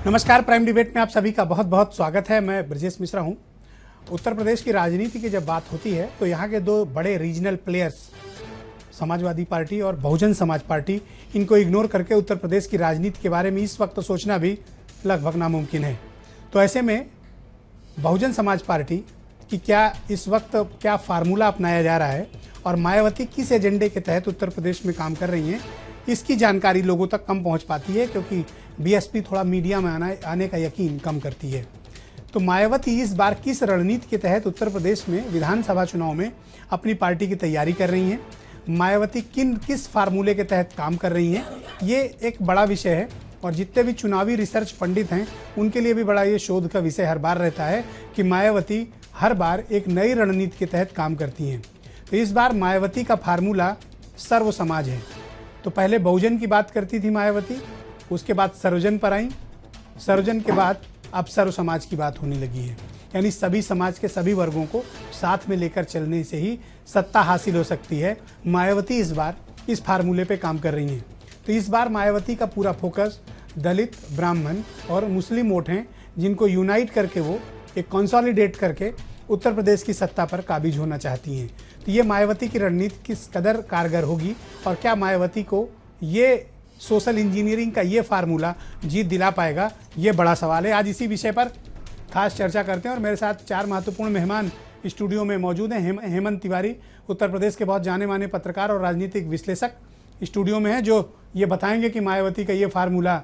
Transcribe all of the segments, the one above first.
नमस्कार, prime debate में आप सभी का बहुत बहुत स्वागत है। मैं ब्रजेश मिश्रा हूं। उत्तर प्रदेश की राजनीति की जब बात होती है तो यहाँ के दो बड़े रीजनल प्लेयर्स समाजवादी पार्टी और बहुजन समाज पार्टी, इनको इग्नोर करके उत्तर प्रदेश की राजनीति के बारे में इस वक्त सोचना भी लगभग नामुमकिन है। तो ऐसे में बहुजन समाज पार्टी की इस वक्त क्या फार्मूला अपनाया जा रहा है और मायावती किस एजेंडे के तहत उत्तर प्रदेश में काम कर रही हैं, इसकी जानकारी लोगों तक कम पहुंच पाती है, क्योंकि बीएसपी थोड़ा मीडिया में आने का यकीन कम करती है। तो मायावती इस बार किस रणनीति के तहत उत्तर प्रदेश में विधानसभा चुनाव में अपनी पार्टी की तैयारी कर रही हैं, मायावती किस फार्मूले के तहत काम कर रही हैं, ये एक बड़ा विषय है। और जितने भी चुनावी रिसर्च पंडित हैं उनके लिए भी बड़ा ये शोध का विषय हर बार रहता है कि मायावती हर बार एक नई रणनीति के तहत काम करती हैं। तो इस बार मायावती का फार्मूला सर्व समाज है। तो पहले बहुजन की बात करती थी मायावती, उसके बाद सर्वजन पर आई, सर्वजन के बाद अब सर्व समाज की बात होने लगी है। यानी सभी समाज के सभी वर्गों को साथ में लेकर चलने से ही सत्ता हासिल हो सकती है। मायावती इस बार इस फार्मूले पे काम कर रही हैं। तो इस बार मायावती का पूरा फोकस दलित, ब्राह्मण और मुस्लिम वोट हैं, जिनको यूनाइट करके वो एक कंसोलिडेट करके उत्तर प्रदेश की सत्ता पर काबिज होना चाहती हैं। तो ये मायावती की रणनीति किस कदर कारगर होगी और क्या मायावती को ये सोशल इंजीनियरिंग का ये फार्मूला जीत दिला पाएगा, ये बड़ा सवाल है। आज इसी विषय पर खास चर्चा करते हैं और मेरे साथ चार महत्वपूर्ण मेहमान स्टूडियो में मौजूद हैं। हेमंत तिवारी, उत्तर प्रदेश के बहुत जाने माने पत्रकार और राजनीतिक विश्लेषक स्टूडियो में हैं, जो ये बताएंगे कि मायावती का ये फार्मूला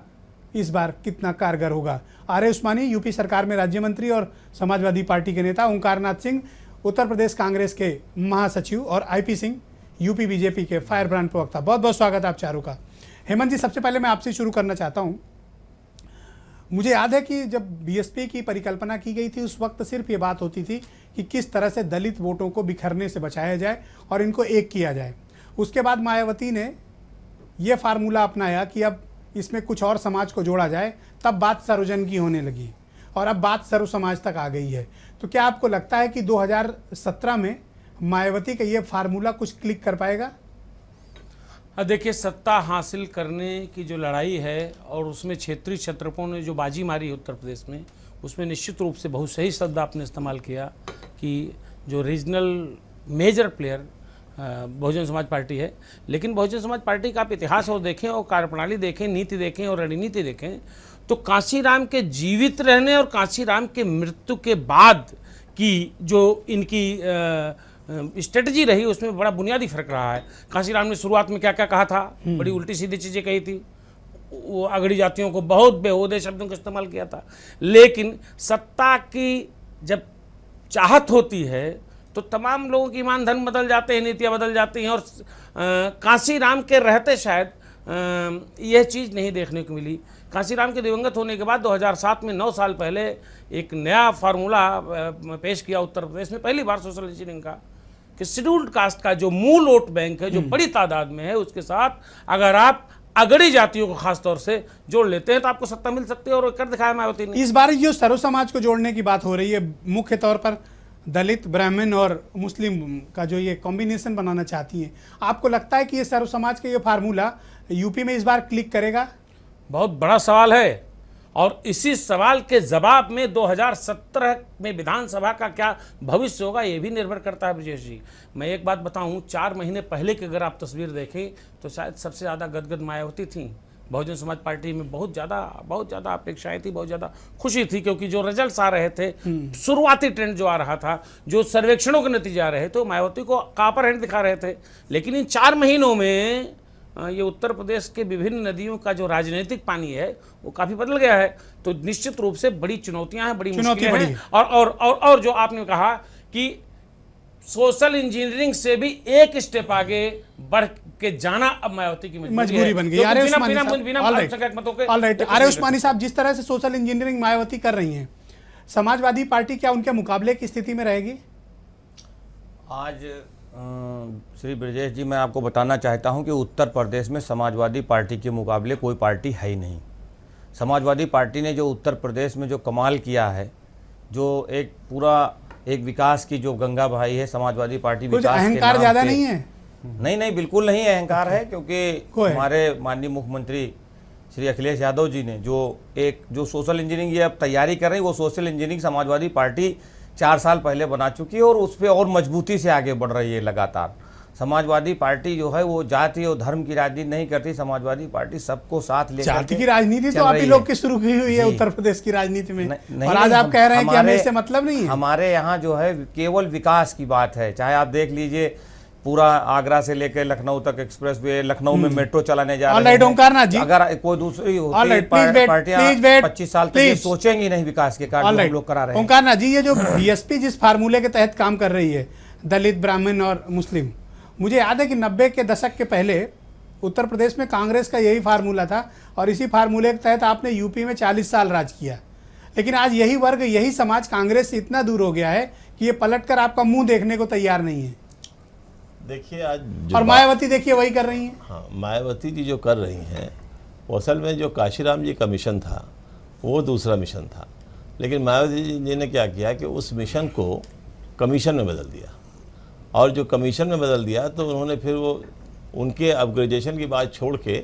इस बार कितना कारगर होगा। आर ए उस्मानी, यूपी सरकार में राज्य मंत्री और समाजवादी पार्टी के नेता। ओंकारनाथ सिंह, उत्तर प्रदेश कांग्रेस के महासचिव। और आईपी सिंह, यूपी बीजेपी के फायर ब्रांड प्रवक्ता। बहुत बहुत स्वागत आप चारों का। हेमंत जी, सबसे पहले मैं आपसे शुरू करना चाहता हूं। मुझे याद है कि जब बीएसपी की परिकल्पना की गई थी उस वक्त सिर्फ ये बात होती थी कि किस तरह से दलित वोटों को बिखरने से बचाया जाए और इनको एक किया जाए। उसके बाद मायावती ने यह फार्मूला अपनाया कि अब इसमें कुछ और समाज को जोड़ा जाए, तब बात सर्वजन की होने लगी और अब बात सर्व समाज तक आ गई है। तो क्या आपको लगता है कि 2017 में मायावती का ये फार्मूला कुछ क्लिक कर पाएगा? देखिए, सत्ता हासिल करने की जो लड़ाई है और उसमें क्षेत्रीय क्षत्रपों ने जो बाजी मारी उत्तर प्रदेश में, उसमें निश्चित रूप से बहुत सही शब्द आपने इस्तेमाल किया कि जो regional major player Bahujan Samaj party है। लेकिन बहुजन समाज पार्टी का आप इतिहास और देखें और कार्यप्रणाली देखें, नीति देखें और रणनीति देखें, तो कांशीराम के जीवित रहने और कांशीराम के मृत्यु के बाद की जो इनकी स्ट्रेटजी रही, उसमें बड़ा बुनियादी फर्क रहा है। कांशीराम ने शुरुआत में क्या क्या कहा था, बड़ी उल्टी सीधी चीज़ें कही थी, वो अगड़ी जातियों को बहुत बेहूदे शब्दों का इस्तेमाल किया था। लेकिन सत्ता की जब चाहत होती है तो तमाम लोगों की ईमान धर्म बदल जाते हैं, नीतियाँ बदल जाती हैं। और कांशीराम के रहते शायद यह चीज़ नहीं देखने को मिली। कांशीराम के दिवंगत होने के बाद 2007 में 9 साल पहले एक नया फार्मूला पेश किया उत्तर प्रदेश में, पहली बार सोशल इंजीनियरिंग का, कि शेड्यूल्ड कास्ट का जो मूल वोट बैंक है, जो बड़ी तादाद में है, उसके साथ अगर आप अगड़ी जातियों को खास तौर से जोड़ लेते हैं तो आपको सत्ता मिल सकती है, और कर दिखाया मायावती ने। इस बार जो सर्व समाज को जोड़ने की बात हो रही है, मुख्य तौर पर दलित, ब्राह्मण और मुस्लिम का जो ये कॉम्बिनेशन बनाना चाहती हैं, आपको लगता है कि ये सर्व समाज का ये फार्मूला यूपी में इस बार क्लिक करेगा? बहुत बड़ा सवाल है, और इसी सवाल के जवाब में 2017 में विधानसभा का क्या भविष्य होगा ये भी निर्भर करता है। ब्रजेश जी, मैं एक बात बताऊं, 4 महीने पहले की अगर आप तस्वीर देखें तो शायद सबसे ज़्यादा गदगद मायावती थी। बहुजन समाज पार्टी में बहुत ज़्यादा अपेक्षाएं थी, बहुत ज़्यादा खुशी थी, क्योंकि जो रिजल्ट्स आ रहे थे, शुरुआती ट्रेंड जो आ रहा था, जो सर्वेक्षणों के नतीजे आ रहे थे, तो मायावती को कापर हैंड दिखा रहे थे। लेकिन इन 4 महीनों में ये उत्तर प्रदेश के विभिन्न नदियों का जो राजनीतिक पानी है वो काफ़ी बदल गया है। तो निश्चित रूप से बड़ी चुनौतियां हैं, बड़ी मुश्किलें हैं। और जो आपने कहा कि सोशल इंजीनियरिंग से भी एक स्टेप आगे बढ़ के जाना अब मायावती की मजबूरी बन गई। आर ए उस्मानी साहब, जिस तरह से सोशल इंजीनियरिंग मायावती कर रही हैं, समाजवादी पार्टी क्या उनके मुकाबले की स्थिति में रहेगी? आज श्री ब्रजेश जी, मैं आपको बताना चाहता हूं कि उत्तर प्रदेश में समाजवादी पार्टी के मुकाबले कोई पार्टी है ही नहीं। समाजवादी पार्टी ने जो उत्तर प्रदेश में जो कमाल किया है, जो एक पूरा एक विकास की जो गंगा बहाई है समाजवादी पार्टी, कुछ अहंकार ज्यादा नहीं है? नहीं, बिल्कुल नहीं अहंकार है, क्योंकि हमारे माननीय मुख्यमंत्री श्री अखिलेश यादव जी ने जो सोशल इंजीनियरिंग ये अब तैयारी कर रही है, वो सोशल इंजीनियरिंग समाजवादी पार्टी 4 साल पहले बना चुकी है और उस पर और मजबूती से आगे बढ़ रही है लगातार। समाजवादी पार्टी जो है वो जाति और धर्म की राजनीति नहीं करती, समाजवादी पार्टी सबको साथ लेकर जाति की राजनीति तो आप ही लोग की शुरू की हुई है उत्तर प्रदेश की राजनीति में, और आज आप कह रहे हैं कि हमें इससे मतलब नहीं है। हमारे यहाँ जो है केवल विकास की बात है। चाहे आप देख लीजिए पूरा आगरा से लेकर लखनऊ तक एक्सप्रेस वे, लखनऊ में मेट्रो चलाने जा रहे हैं। ओंकारनाथ जी, अगर कोई दूसरी पार्टियां 25 साल तक सोचेंगी नहीं विकास के कार्य हम लोग करा रहे हैं। ओंकारनाथ जी, ये जो बीएसपी जिस फार्मूले के तहत काम कर रही है, दलित, ब्राह्मण और मुस्लिम, मुझे याद है कि 90 के दशक के पहले उत्तर प्रदेश में कांग्रेस का यही फार्मूला था और इसी फार्मूले के तहत आपने यूपी में 40 साल राज किया। लेकिन आज यही वर्ग, यही समाज कांग्रेस से इतना दूर हो गया है कि ये पलटकर आपका मुंह देखने को तैयार नहीं है। देखिए आज और मायावती देखिए वही कर रही हैं। हाँ, मायावती जी जो कर रही हैं वो असल में जो काशीराम जी का मिशन था वो दूसरा मिशन था, लेकिन मायावती जी ने क्या किया कि उस मिशन को कमीशन में बदल दिया, और जो कमीशन में बदल दिया तो उन्होंने फिर वो उनके अपग्रेडेशन की बात छोड़ के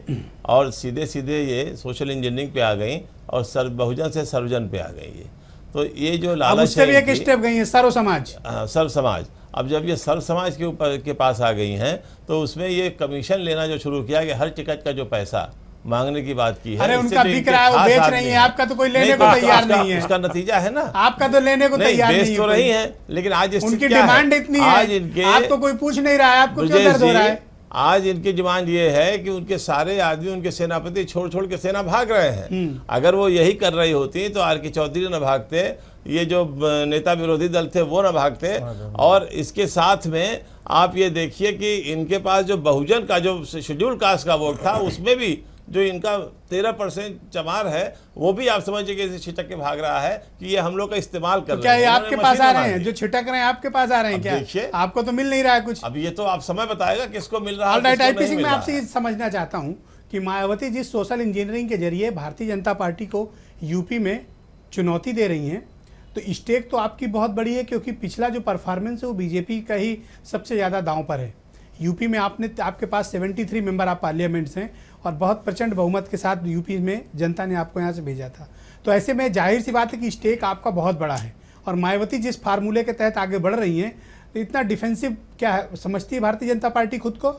और सीधे सीधे ये सोशल इंजीनियरिंग पे आ गई और बहुजन से सर्वजन पे आ गई है। तो ये जो लालच है, एक स्टेप गई है सर्व समाज। सर्व समाज, अब जब ये सर्व समाज के पास आ गई हैं तो उसमें ये कमीशन लेना जो शुरू किया कि हर टिकट का जो पैसा मांगने की बात की है। अरे उनका बिक रहा है, वो बेच रही है, आपका तो कोई लेने को तैयार नहीं है। उसका नतीजा है ना, आपका तो लेने को तैयार नहीं है। बेच तो रही है, लेकिन आज उनकी डिमांड इतनी है, आपको कोई पूछ नहीं रहा है, आपको क्यों दर्द हो रहा है? आज इनकी डिमांड ये है कि उनके सारे आदमी, उनके सेनापति छोड़ छोड़ के सेना भाग रहे हैं। अगर वो यही कर रही होती तो आर के चौधरी न भागते, ये जो नेता विरोधी दल थे वो न भागते। और इसके साथ में आप ये देखिए कि इनके पास जो बहुजन का जो शेड्यूल कास्ट का वोट था उसमें भी जो इनका 13% चमार है वो भी आप समझिए कि छिटक के भाग रहा है कि ये हम लोग का इस्तेमाल कर रहे हैं। क्या ये आपके पास आ रहे हैं जो छिटक रहे हैं, आपके पास आ रहे हैं? क्या देखिए, आपको तो मिल नहीं रहा है कुछ। अब ये तो आप समय बताएगा किसको मिल रहा है। ऑलराइट, आईपी सिंह, मैं आपसे ये समझना चाहता हूं कि मायावती जिस सोशल इंजीनियरिंग के जरिए भारतीय जनता पार्टी को यूपी में चुनौती दे रही हैं, तो स्टेक तो आपकी बहुत बड़ी है, क्योंकि पिछला जो परफॉर्मेंस है वो बीजेपी का ही सबसे ज़्यादा दांव पर है। यूपी में आपके पास 73 मेंबर ऑफ पार्लियामेंट्स हैं और बहुत प्रचंड बहुमत के साथ यूपी में जनता ने आपको यहाँ से भेजा था। तो ऐसे में जाहिर सी बात है कि स्टेक आपका बहुत बड़ा है, और मायावती जिस फार्मूले के तहत आगे बढ़ रही हैं, तो इतना डिफेंसिव क्या है समझती है भारतीय जनता पार्टी खुद को?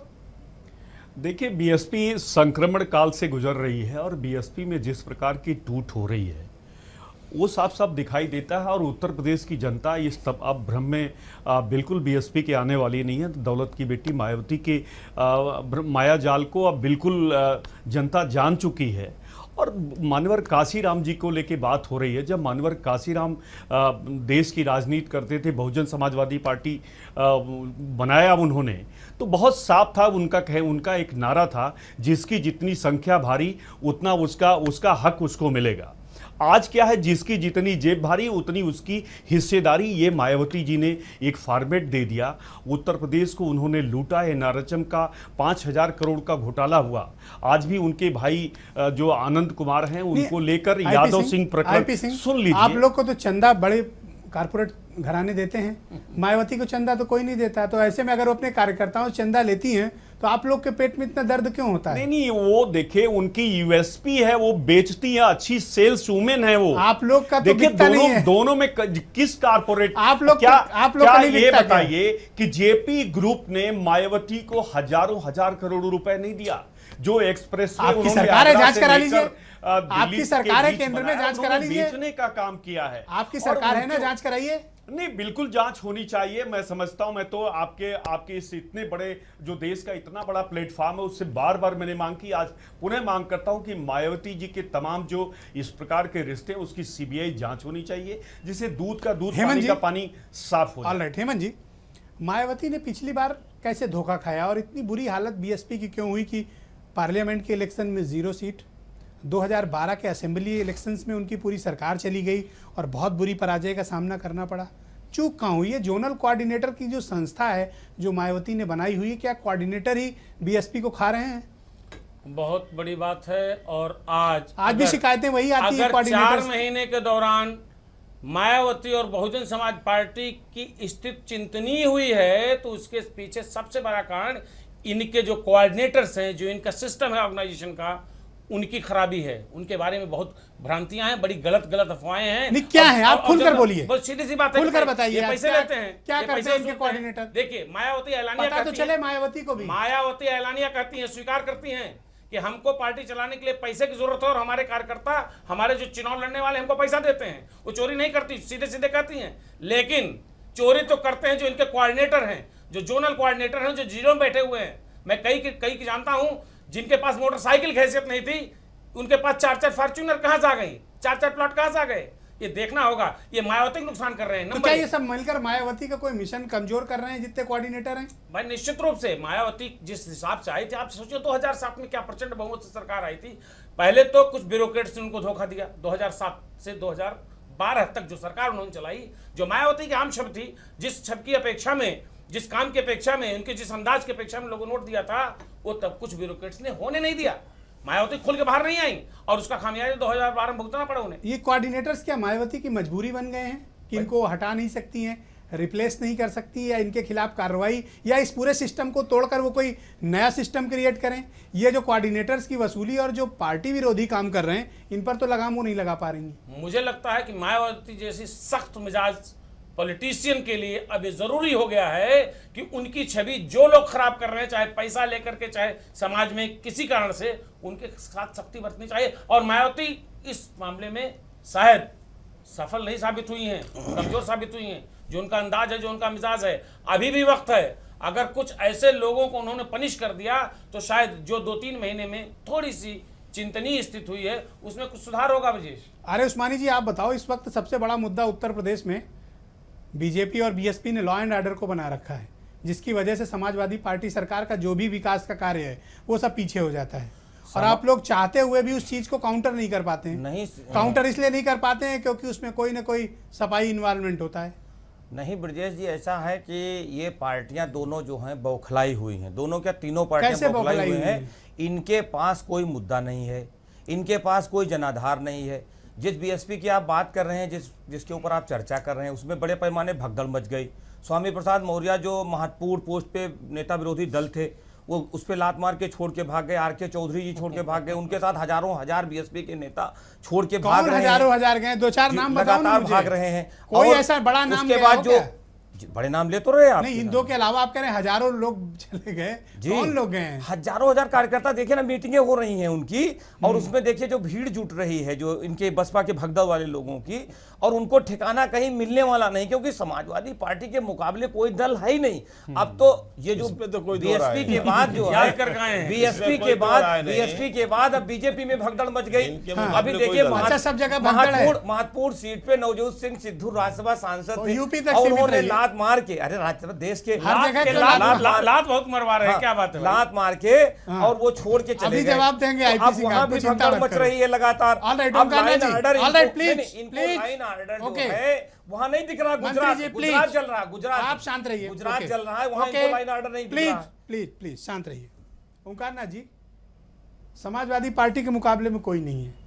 देखिए, बीएसपी संक्रमण काल से गुजर रही है और बीएसपी में जिस प्रकार की टूट हो रही है वो साफ साफ दिखाई देता है। और उत्तर प्रदेश की जनता इस अब भ्रम में बिल्कुल बीएसपी के आने वाली नहीं है। दौलत की बेटी मायावती के माया जाल को अब बिल्कुल जनता जान चुकी है। और मान्यवर काशीराम जी को लेके बात हो रही है। जब मान्यवर काशीराम देश की राजनीति करते थे, बहुजन समाजवादी पार्टी बनाया उन्होंने, तो बहुत साफ था उनका एक नारा था, जिसकी जितनी संख्या भारी उतना उसका हक उसको मिलेगा। आज क्या है, जिसकी जितनी जेब भारी उतनी उसकी हिस्सेदारी। ये मायावती जी ने एक फॉर्मेट दे दिया। उत्तर प्रदेश को उन्होंने लूटा है। नारचम का 5000 करोड़ का घोटाला हुआ। आज भी उनके भाई जो आनंद कुमार हैं उनको लेकर यादव सिंह प्रकरण सुन लीजिए। आप लोग को तो चंदा बड़े कारपोरेट घराने देते हैं, मायावती को चंदा तो कोई नहीं देता। तो ऐसे में अगर वो अपने कार्यकर्ताओं से चंदा लेती हैं तो आप लोग के पेट में इतना दर्द क्यों होता है? नहीं, वो देखिए उनकी यूएसपी है, वो बेचती है, अच्छी सेल्स वुमेन है वो। आप लोग का तो देखिए नहीं है। दोनों में किस कारपोरेट आप लोग क्या ये बताइए कि जेपी ग्रुप ने मायावती को हजार करोड़ रुपए नहीं दिया। जो एक्सप्रेस आपकी सरकार है, जांच करा लीजिए। आपकी सरकार है, केंद्र में जांच करा लीजिए। बेचने का काम किया है आपकी सरकार है ना, जांच कराइए। नहीं, बिल्कुल जांच होनी चाहिए। मैं समझता हूं, मैं तो आपके इस इतने बड़े जो देश का इतना बड़ा प्लेटफॉर्म है उससे बार बार मैंने मांग की, आज पुनः मांग करता हूं कि मायावती जी के तमाम जो इस प्रकार के रिश्ते हैं उसकी सीबीआई जांच होनी चाहिए, जिससे दूध का दूध, पानी का पानी साफ हो जाए। ऑलराइट, हेमंत जी, मायावती ने पिछली बार कैसे धोखा खाया और इतनी बुरी हालत बीएसपी की क्यों हुई कि पार्लियामेंट के इलेक्शन में 0 सीट, 2012 के असेंबली इलेक्शंस में उनकी पूरी सरकार चली गई और बहुत बुरी पराजय का सामना करना पड़ा? चूक कहाँ हुई है? जोनल कोऑर्डिनेटर की जो संस्था है जो मायावती ने बनाई हुई है, क्या कोऑर्डिनेटर ही बीएसपी को खा रहे हैं? बहुत बड़ी बात है। और आज भी शिकायतें वही आती है। अगर 4 महीने के दौरान मायावती और बहुजन समाज पार्टी की स्थिति चिंतनीय हुई है तो उसके पीछे सबसे बड़ा कारण इनके जो कोऑर्डिनेटर्स हैं, जो इनका सिस्टम है ऑर्गेनाइजेशन का, उनकी खराबी है, उनके बारे में बहुत भ्रांतियां हैं, बड़ी गलत अफवाहें हैं। नहीं, क्या है? आप खुलकर बोलिए, बहुत सीधी सी बात है, खुलकर बताइए। पैसे लेते हैं, क्या करते हैं इनके कोऑर्डिनेटर? देखिए, मायावती ऐलानिया पता तो चले मायावती को भी। मायावती ऐलानिया कहती हैं, स्वीकार करती हैं कि हमको पार्टी चलाने के लिए पैसे की जरूरत है और हमारे कार्यकर्ता, हमारे जो चुनाव लड़ने वाले हमको पैसा देते हैं। वो चोरी नहीं करती, सीधे सीधे कहती हैं, लेकिन चोरी तो करते हैं जो इनके कोऑर्डिनेटर हैं, जो जोनल कोऑर्डिनेटर हैं, जो जिलों में बैठे हुए हैं। मैं कई की जानता हूं जिनके पास मोटरसाइकिल की हैसियत नहीं थी, उनके पास 4-4 फॉर्च्यूनर कहां से आ गई, 4-4 प्लॉट कहां से आ गए। ये देखना होगा, ये मायावती को नुकसान कर रहे हैं। तो क्या ये सब मिलकर मायावती का कोई मिशन कमजोर कर रहे हैं जितने कोऑर्डिनेटर हैं? भाई निश्चित रूप से मायावती जिस हिसाब से आई थी, आप सोचिए 2007 में क्या प्रचंड बहुमत से सरकार आई थी। पहले तो कुछ ब्यूरोक्रेट्स ने उनको धोखा दिया। 2007 से 2012 तक जो सरकार उन्होंने चलाई, जो मायावती की आम छवि थी, जिस छवि की अपेक्षा में, जिस काम की अपेक्षा में, उनके जिस अंदाज की अपेक्षा में लोगों ने वोट दिया था, वो तब कुछ ब्यूरोक्रेट्स ने होने नहीं दिया। मायावती खुल के बाहर नहीं आई और उसका खामियाजा 2012 में भुगतना पड़ा उन्हें। ये कोऑर्डिनेटर्स क्या मायावती की मजबूरी बन गए हैं कि इनको हटा नहीं सकती हैं, रिप्लेस नहीं कर सकती, या इनके खिलाफ कार्रवाई, या इस पूरे सिस्टम को तोड़कर वो कोई नया सिस्टम क्रिएट करें? ये जो कोऑर्डिनेटर्स की वसूली और जो पार्टी विरोधी काम कर रहे हैं, इन पर तो लगाम वो नहीं लगा पा रही। मुझे लगता है कि मायावती जैसी सख्त मिजाज पॉलिटिशियन के लिए अब ये जरूरी हो गया है कि उनकी छवि जो लोग खराब कर रहे हैं, चाहे पैसा लेकर के, चाहे समाज में किसी कारण से, उनके साथ सख्ती बरतनी चाहिए। और मायावती इस मामले में शायद सफल नहीं साबित हुई हैं, कमजोर साबित हुई हैं। जो उनका अंदाज है, जो उनका मिजाज है, अभी भी वक्त है। अगर कुछ ऐसे लोगों को उन्होंने पनिश कर दिया तो शायद जो 2-3 महीने में थोड़ी सी चिंतनीय स्थिति हुई है, उसमें कुछ सुधार होगा। ब्रजेश, अरे उस्मानी जी, आप बताओ, इस वक्त सबसे बड़ा मुद्दा उत्तर प्रदेश में बीजेपी और बीएसपी ने लॉ एंड ऑर्डर को बना रखा है, जिसकी वजह से समाजवादी पार्टी सरकार का जो भी विकास का कार्य है वो सब पीछे हो जाता है। और आप लोग चाहते हुए भी उस चीज को काउंटर नहीं कर पाते हैं। नहीं, काउंटर इसलिए नहीं कर पाते हैं क्योंकि उसमें कोई ना कोई सफाई इन्वॉल्वमेंट होता है। नहीं ब्रजेश जी, ऐसा है कि ये पार्टियां दोनों जो हैं बौखलाई हुई हैं। दोनों क्या, तीनों पार्टियां बौखलाई हुई हैं। इनके पास कोई मुद्दा नहीं है, इनके पास कोई जनाधार नहीं है। जिस बीएसपी की आप बात कर रहे हैं, जिसके ऊपर आप चर्चा कर रहे हैं, उसमें बड़े पैमाने भगदड़ मच गई। स्वामी प्रसाद मौर्य जो महत्वपूर्ण पोस्ट पे नेता विरोधी दल थे, वो उस पर लात मार के छोड़ के भाग गए। आर.के. चौधरी जी छोड़ के भाग गए। उनके साथ हजारों हजार बीएसपी के नेता छोड़ के भाग रहे हैं। हजारों हजार गए? 2-4 नाम बताओ ना मुझे। भाग रहे हैं। कोई ऐसा बड़ा नाम उसके बाद जो बड़े नाम ले तो रहे आप। नहीं, इन दो के अलावा आप कह रहे हैं हजारों लोग चले गए। कौन लोग गए हैं? हजारों हजार कार्यकर्ता। देखिए ना, मीटिंगें हो रही हैं उनकी, और उसमें देखिए जो भीड़ जुट रही है, जो इनके बसपा के भगदड़ वाले लोगों की, और उनको ठिकाना कहीं मिलने वाला नहीं, क्योंकि समाजवादी पार्टी के मुकाबले कोई दल है ही नहीं। अब तो ये जो बीएसपी के बाद जो है, बीएसपी के बाद अब बीजेपी में भगदड़ मच गई। अभी देखिए सब जगह महत्वपूर्ण सीट पे नवजोत सिंह सिद्धू राज्यसभा सांसद थे, और उन्होंने लात मार के, अरे राज्यसभा देश के लात बहुत मरवा रहे हैं, क्या बात है, लात मार के, और वो छोड़ के चले गए। जवाब देंगे आईपीसी का। वहां भी भगदड़ मच रही है लगातार। वहां नहीं दिख रहा। गुजरात चल रहा, गुजरात आप शांत रहिए। गुजरात चल रहा है, वहां इनको लाइन ऑर्डर नहीं दिख रहा। प्लीज शांत रहिए। ओंकार नाथ जी, समाजवादी पार्टी के मुकाबले में कोई नहीं है।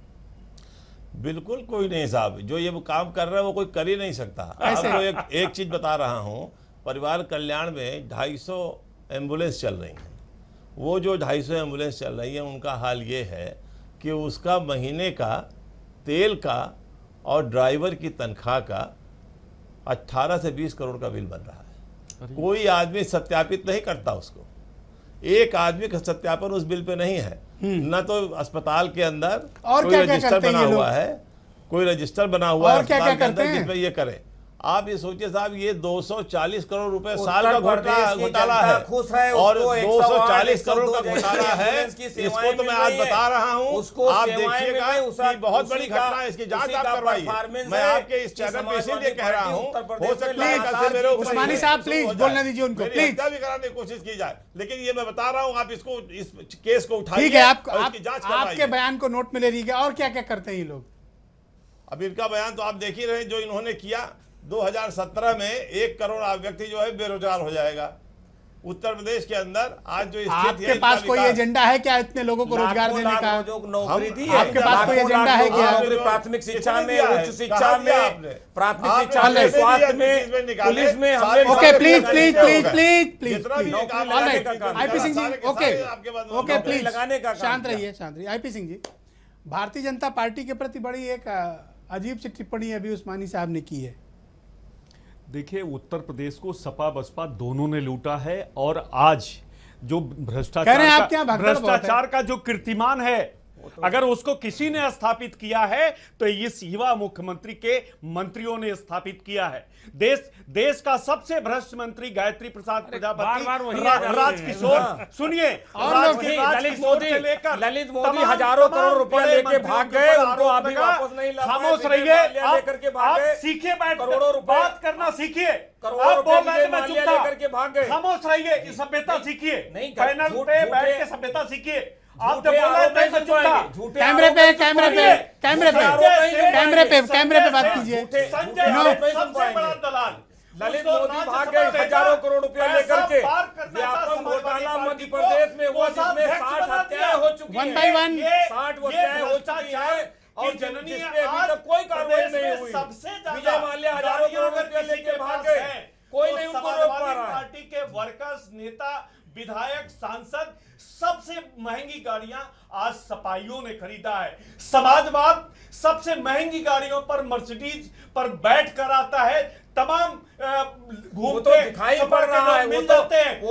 बिल्कुल कोई नहीं साहब। जो ये काम कर रहा है वो कोई कर ही नहीं सकता। आपको एक चीज बता रहा हूँ, परिवार कल्याण में 250 एम्बुलेंस चल रही हैं। वो जो 250 एम्बुलेंस चल रही है, उनका हाल ये है कि उसका महीने का तेल का और ड्राइवर की तनख्वाह का 18 से 20 करोड़ का बिल बन रहा है। कोई आदमी सत्यापित नहीं करता उसको। एक आदमी का सत्यापन उस बिल पे नहीं है। न तो अस्पताल के अंदर और कोई रजिस्टर बना हुआ है, कोई रजिस्टर बना हुआ है अस्पताल के अंदर जिसमें ये करे। आप ये सोचिए साहब, ये 240 करोड़ रुपए साल का घोटाला है, और 240 करोड़ का घोटाला है। इसको तो मैं आज बता रहा हूँ, आप देखिएगा कि बहुत बड़ी घटना है। इसकी जांच आप करवाइए। मैं आपके इस चैनल पे इसीलिए कह रहा हूँ, हो सकता है उस्मानी साहब प्लीज बोलने दीजिए उनको, प्लीज भी कराने की कोशिश की जाए। लेकिन ये मैं बता रहा हूँ, आप इसको, इस केस को उठाइए। ठीक है, आपके बयान को नोट में ले लीजिए। और क्या क्या करते हैं ये लोग? अब इनका बयान तो आप देख ही रहे, जो इन्होंने किया। 2017 में 1 करोड़ व्यक्ति जो है बेरोजगार हो जाएगा। उत्तर प्रदेश के अंदर आज जो स्थिति है, आपके इनका पास कोई विकास- एजेंडा है क्या इतने लोगों को रोजगार लाखों देने लाख का? लोगों को नौकरी दी है। आपके पास कोई लाखों एजेंडा लाख है लोगों क्या? को नौकरी प्राथमिक शिक्षा कितने में, दिया है? उच्च शिक्षा कहाँ दिया में, आपने? प्राथमिक आपने शिक्षा में, अलग से स्वास्थ्य दिया, में, बीच में निकाले, पुलिस में हमने सारे- ओके सारे प्लीज लोग प्लीज हो गए। प्लीज प्लीज प्लीज जितना भी नौकरी काम लगाने ऑलराइट, का काम आईपी सिंह जी सारे के ओके सारे आपके बाद ओके नौकरी प्लीज लगाने का काम शांत किया। रहिए शांत रहिए। आईपी सिंह जी, भारतीय जनता पार्टी के प्रति बड़ी एक अजीब सी टिप्पणी अभी उस्मानी साहब ने की है। देखिए, उत्तर प्रदेश को सपा बसपा दोनों ने लूटा है और आज जो कह रहे हैं आप क्या भगदड़ बहुत है? भ्रष्टाचार का जो कीर्तिमान है, अगर उसको किसी ने स्थापित किया है तो इस युवा मुख्यमंत्री के मंत्रियों ने स्थापित किया है। देश का सबसे भ्रष्ट मंत्री गायत्री प्रसाद प्रजापति, बार-बार वही राजकिशोर, सुनिए, राजकिशोर से लेकर ललित मोदी तमाम हजारों करोड़ रुपए बड़े लेके मंत्रियों भाग के गए, ऊपर उनको आरोप अभी लगा। वापस नहीं ला पाए, खामोश विजय रहिए, माल्या लेकर के भाग आप गए। सीखिए, बैठ करोड़ों रुपए, बात करना सीखिए। करोड़ों आप रुपए बोल रहे विजय थे मैं माल्या चुप था। लेकर के भाग गए। खामोश रहिए, सभ्यता सीखिए, नहीं, पैनल झूठ- पे झूठे- बैठ के सभ्यता सीखिए। आप झूठे जब बोल रहे आरोप थे नहीं मैं सुन चुप था। पाएंगे, झूठे कैमरे आरोप पे नहीं सुन कैमरे पे पाएंगे। कैमरे पे झूठे आरोप नहीं सुन कैमरे पे पाएंगे। कैमरे पे बात संजय कीजिए। झूठे- संजय झूठे आरोप नहीं सुन सबसे पाएंगे। बड़ा दलाल ललित उसको मोदी भाग राज्यसभा गए भेजा, हजारों करोड़ रुपया पैसा लेकर के। पार करना था व्यापक समाजवादी घोटाला पार्टी मध्य को, प्रदेश में हुआ, जिसमें कोषाध्यक्ष 60 बना हत्याएं दिया। हो चुकी One हैं। by one। 60 हत्याएं हो चुकी हैं और की जननी जिसमें अभी आज तक कोई कार्रवाई प्रदेश नहीं में हुई। सबसे ज्यादा विजय माल्या हजारों गाड़ियां करोड़ अगर रुपया किसी लेके के भाग पास गए, है, कोई तो नहीं उनको रोक समाजवादी पा रहा है। पार्टी के वर्कर्स, नेता, विधायक, सांसद, सबसे महंगी गाड़ियां आज सपाइयों ने खरीदा है। समाजवाद सबसे महंगी गाड़ियों पर, मर्सिडीज पर बैठ कर आता है। तमाम वो तो दिखाई पड़ रहा है, वो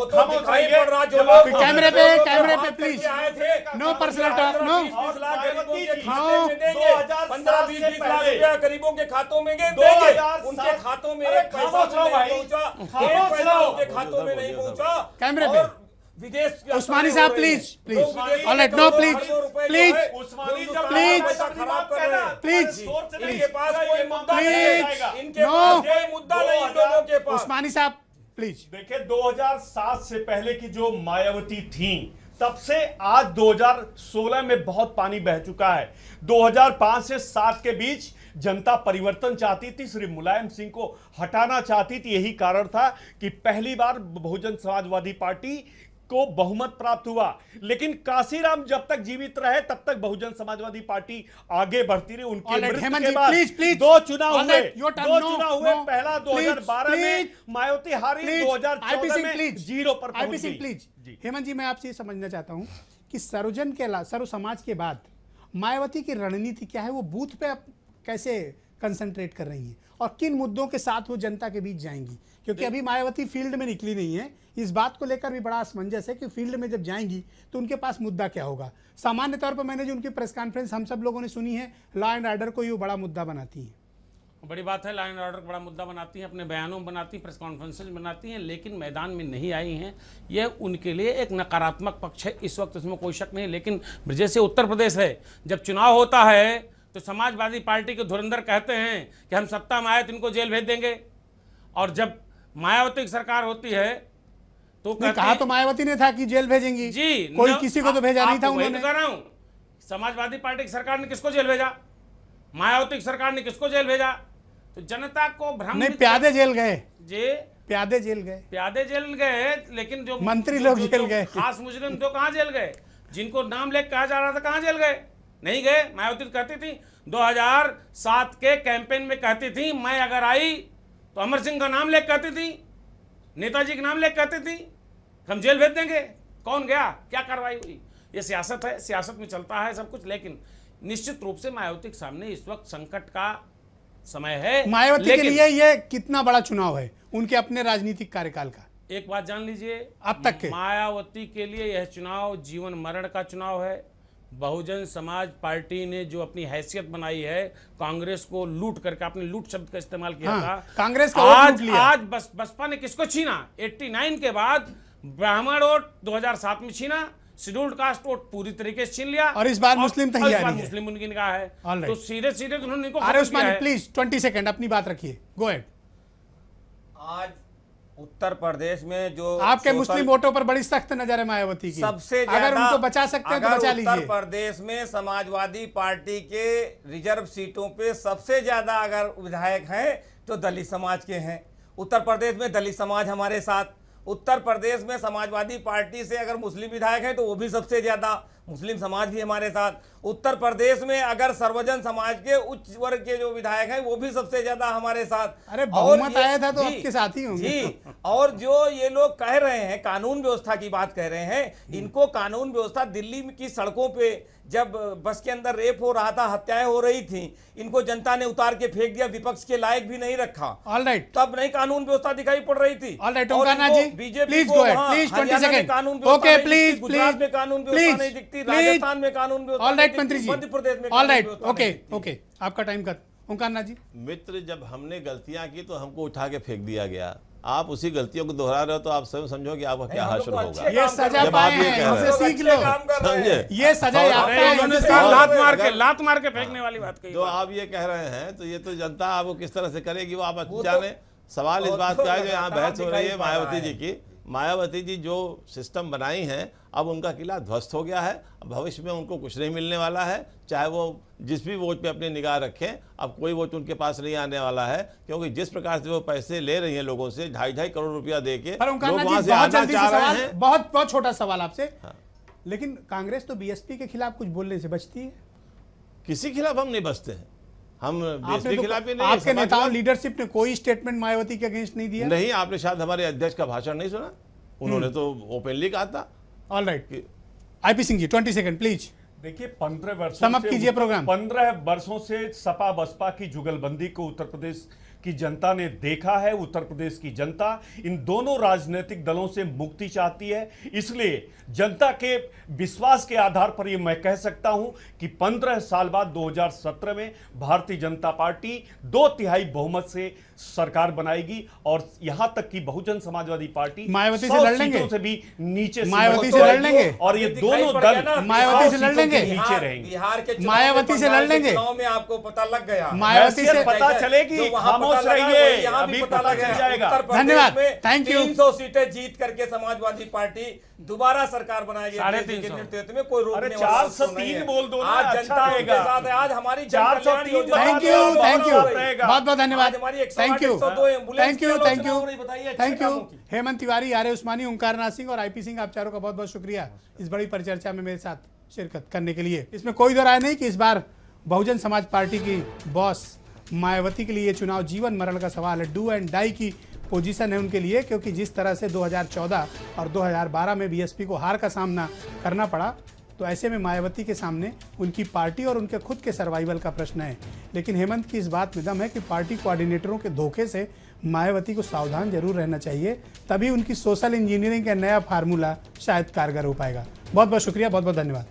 तो दिखाई पड़ रहा जो लोग कैमरे पे कैमरे पे प्लीज आए थे। No personal talk no 20 lakh गरीबों के नो। खाते में देंगे। 15-20 लाख रुपया गरीबों के खातों में देंगे। 2007 उनके खातों में अरे एक पैसा खामोश भी रहो नहीं भाई। पहुंचा, खामोश एक पैसा रहो। उनके खातों में नहीं पहुंचा। कैमरे पे। और विदेश की उस्मानी यात्राएं साहब हो रही हैं। प्लीज प्लीज लोग विदेश ऑलराइट में नो करोड़ों प्लीज करोड़ों रुपए जो प्लीज है, उस्मानी वो जब प्लीज पैसा खराब कर रहे हैं। प्लीज इनके पास कोई मुद्दा नहीं प्लीज है। इनके नो। पास कोई मुद्दा नहीं इन लोगों के पास। उस्मानी साहब प्लीज देखिए, 2007 से पहले की जो मायावती थी, तब से आज 2016 में बहुत पानी बह चुका है। 2005 से 7 के बीच जनता परिवर्तन चाहती थी, श्री मुलायम सिंह को हटाना चाहती थी। यही कारण था कि पहली बार बहुजन समाजवादी पार्टी को बहुमत प्राप्त हुआ। लेकिन काशीराम जब तक जीवित रहे तब तक बहुजन समाजवादी पार्टी आगे बढ़ती रही। उनके Alright, मृत्यु हेमंत के जी, बाद please, please. दो चुनाव हुए। Alright, your turn. दो No, चुनाव हुए। no. पहला Please, 2012 में please. मायावती हारी, प्लीज 2014 में प्लीज 0 पर पहुंच आईपी सिंह गई। प्लीज जी। हेमंत जी, मैं आपसे ये समझना चाहता हूं कि सर्वजन के सर्व समाज के बाद मायावती की रणनीति क्या है? वो बूथ पे अब कैसे कंसंट्रेट कर रही हैं और किन मुद्दों के साथ वो जनता के बीच जाएंगी? क्योंकि अभी मायावती फील्ड में निकली नहीं है। इस बात को लेकर भी बड़ा असमंजस है कि फील्ड में जब जाएंगी तो उनके पास मुद्दा क्या होगा। सामान्य तौर पर मैंने जो उनकी प्रेस कॉन्फ्रेंस हम सब लोगों ने सुनी है, लॉ एंड ऑर्डर को ये बड़ा मुद्दा बनाती है। बड़ी बात है, लॉ एंड ऑर्डर बड़ा मुद्दा बनाती हैं, अपने बयानों में बनाती हैं, प्रेस कॉन्फ्रेंसेज में बनाती हैं, लेकिन मैदान में नहीं आई हैं। यह उनके लिए एक नकारात्मक पक्ष है इस वक्त, इसमें कोई शक नहीं। लेकिन जैसे उत्तर प्रदेश है, जब चुनाव होता है तो समाजवादी पार्टी के धुरंधर कहते हैं कि हम सत्ता में आए तो इनको जेल भेज देंगे, और जब मायावती की सरकार होती है तो कहा तो मायावती ने था कि जेल भेजेंगी जी, कोई किसी को तो भेजा नहीं था वही तो उन्होंने। कह रहा हूं, समाजवादी पार्टी की सरकार ने किसको जेल भेजा? मायावती की सरकार ने किसको जेल भेजा? तो जनता को भ्रम नहीं, प्यादे जेल गए, जे प्यादे जेल गए, प्यादे जेल गए, लेकिन जो मंत्री लोग जेल गए। खास मुजरिम तो कहां जेल गए? जिनको नाम लेकर कहा जा रहा था कहां जेल गए? नहीं गए। मायावती कहती थी 2007 के कैंपेन में, कहती थी मैं अगर आई तो अमर सिंह का नाम लेकर कहती थी, नेताजी का नाम लेकर कहती थी हम जेल भेज देंगे। कौन गया? क्या कार्रवाई हुई? ये सियासत है, सियासत में चलता है सब कुछ। लेकिन निश्चित रूप से मायावती के सामने इस वक्त संकट का समय है। मायावती के लेकिन लिए ये कितना बड़ा चुनाव है उनके अपने राजनीतिक कार्यकाल का? एक बात जान लीजिए, अब तक के मायावती के लिए यह चुनाव जीवन मरण का चुनाव है। बहुजन समाज पार्टी ने जो अपनी हैसियत बनाई है, कांग्रेस को लूट करके, आपने लूट शब्द का इस्तेमाल किया हाँ, था, कांग्रेस का वोट लूट लिया। आज बसपा ने किसको छीना? 89 के बाद ब्राह्मण वोट 2007 में छीना, शेड्यूल्ड कास्ट वोट पूरी तरीके से छीन लिया, और इस बार मुस्लिम और इस तैयारी बार है। मुस्लिम उनकी निगाह है। Alright. तो सीधे सीधे तो उन्होंने इनको अरे खत्म किया उस्मानी है। प्लीज 20 सेकंड अपनी बात रखिए, गो अहेड। आज उत्तर प्रदेश में जो आपके सोशल- मुस्लिम वोटों पर बड़ी सख्त नजर है मायावती की। सबसे अगर ज्यादा उनको बचा सकते हैं तो अगर बचा उत्तर लीजिए। प्रदेश में समाजवादी पार्टी के रिजर्व सीटों पे सबसे ज्यादा अगर विधायक हैं तो दलित समाज के हैं। उत्तर प्रदेश में दलित समाज हमारे साथ, उत्तर प्रदेश में समाजवादी पार्टी से अगर मुस्लिम विधायक हैं तो वो भी सबसे ज्यादा, मुस्लिम समाज भी हमारे साथ। उत्तर प्रदेश में अगर सर्वजन समाज के उच्च वर्ग के जो विधायक हैं वो भी सबसे ज्यादा हमारे साथ। अरे बहुमत आया था तो आपके साथ ही होंगे। जी, और जो ये लोग कह रहे हैं कानून व्यवस्था की बात कह रहे हैं, इनको कानून व्यवस्था दिल्ली की सड़कों पे जब बस के अंदर रेप हो रहा था, हत्याएं हो रही थी, इनको जनता ने उतार के फेंक दिया, विपक्ष के लायक भी नहीं रखा। ऑल राइट, तब नहीं कानून व्यवस्था दिखाई पड़ रही थी। All right Omkarnath ji, BJP please को गो अहेड, वहाँ प्लीज 20 हरियाणा में सेकंड, कानून व्यवस्था ओके नहीं प्लीज दिखती, गुजरात में कानून व्यवस्था नहीं दिखती, राजस्थान में कानून व्यवस्था ऑल राइट नहीं मंत्री दिखती, जी, मध्य प्रदेश में ऑल कानून राइट, व्यवस्था ओके नहीं दिखती। ओके, आपका टाइम खत्म। ओंकारनाथ जी, मित्र, जब हमने गलतियां की तो हमको उठा के फेंक दिया गया। आप उसी गलतियों को दोहरा रहे हो तो आप स्वयं समझो कि आपका क्या हासिल होगा। ये सजा जब पाए आप ये हैं, कह रहे इनसे हैं। सीख लो। समझे? ये सजा और- याफ्ता है, उन्होंने इनसे कहा सीख लो। लात मार के फेंकने वाली बात कही। जो आप ये कह रहे हैं तो ये तो जनता आपको किस तरह से करेगी वो आप जाने। सवाल इस बात का है जो यहाँ बहस हो रही है मायावती जी की। मायावती जी जो सिस्टम बनाई हैं अब उनका किला ध्वस्त हो गया है। भविष्य में उनको कुछ नहीं मिलने वाला है, चाहे वो जिस भी वोट पे अपनी निगाह रखें। अब कोई वोट उनके पास नहीं आने वाला है, क्योंकि जिस प्रकार से वो पैसे ले रही हैं लोगों से, 2.5 करोड़ रुपया दे के पर लोग ओंकारनाथ वहां जी, से बहुत आना जल्दी से चाह रहे सवाल, हैं। बहुत छोटा सवाल आपसे, लेकिन कांग्रेस तो बीएसपी के खिलाफ कुछ बोलने से बचती है। किसी खिलाफ हम नहीं बचते हैं, हम आपने बीएसपी तो, खिलाफ ही नहीं, आपके समाजवाद- नेताओं लीडरशिप ने कोई स्टेटमेंट मायावती के अगेंस्ट नहीं दिया। नहीं, आपने शायद हमारे अध्यक्ष का भाषण नहीं सुना, उन्होंने तो ओपनली कहा था। All right, IP Singh ji 20 second please. देखिए 15 वर्षों समाप्त कीजिए प्रोग्राम। 15 वर्षों से सपा बसपा की जुगलबंदी को उत्तर प्रदेश की जनता ने देखा है। उत्तर प्रदेश की जनता इन दोनों राजनीतिक दलों से मुक्ति चाहती है, इसलिए जनता के विश्वास के आधार पर यह मैं कह सकता हूं कि 15 साल बाद 2017 में भारतीय जनता पार्टी 2/3 बहुमत से सरकार बनाएगी और यहां तक कि बहुजन समाजवादी पार्टी मायावती से 100 लड़ लेंगे। सीटों से भी नीचे मायावती से सीमित लड़ लेंगे। और ये दिखाई दोनों पड़ गया दल ना, मायावती से 100 लड़ सीटों के लेंगे। नीचे रहेंगे। बिहार के चुनाव मायावती में, से लड़ बंगाल के लेंगे। चुनाव में आपको पता लग गया। मायावती से पता चलेगी, जो वहाँ खामोश पता लगा, रहिए, वही यहाँ भी अभी पता पता लग चल जाएगा। उत्तर प्रदेश धन्यवाद, में थैंक यू। 300 सीटें जीत करके समाजवादी पार्टी दोबारा सरकार बनाएगी। 350 के नेतृत्व में कोई रोकने अरे वाला 403 नहीं है। बोल दो ना, आज अच्छा जनता उनके रहेगा। साथ है, आज हमारी 403 योजना थैंक यू, बहुत थैंक यू, रहेगा। बहुत बहुत धन्यवाद, आज हमारी 108, thank you, 102 ambulance thank you, की थैंक आलोचना यू, हो रही, बताइए अच्छे थैंक यू। कामों की। हेमंत तिवारी, आर्य उस्मानी, ओंकारनाथ सिंह और आईपी सिंह, आप चारों का बहुत बहुत शुक्रिया इस बड़ी परिचर्चा में मेरे साथ शिरकत करने के लिए। इसमें कोई दो राय नहीं कि इस बार बहुजन समाज पार्टी की बॉस मायावती के लिए चुनाव जीवन मरण का सवाल है, डू एंड डाई की पोजीशन है उनके लिए, क्योंकि जिस तरह से 2014 और 2012 में बीएसपी को हार का सामना करना पड़ा, तो ऐसे में मायावती के सामने उनकी पार्टी और उनके खुद के सर्वाइवल का प्रश्न है। लेकिन हेमंत की इस बात में दम है कि पार्टी कोऑर्डिनेटरों के धोखे से मायावती को सावधान जरूर रहना चाहिए, तभी उनकी सोशल इंजीनियरिंग का नया फार्मूला शायद कारगर हो पाएगा। बहुत बहुत शुक्रिया, बहुत बहुत धन्यवाद।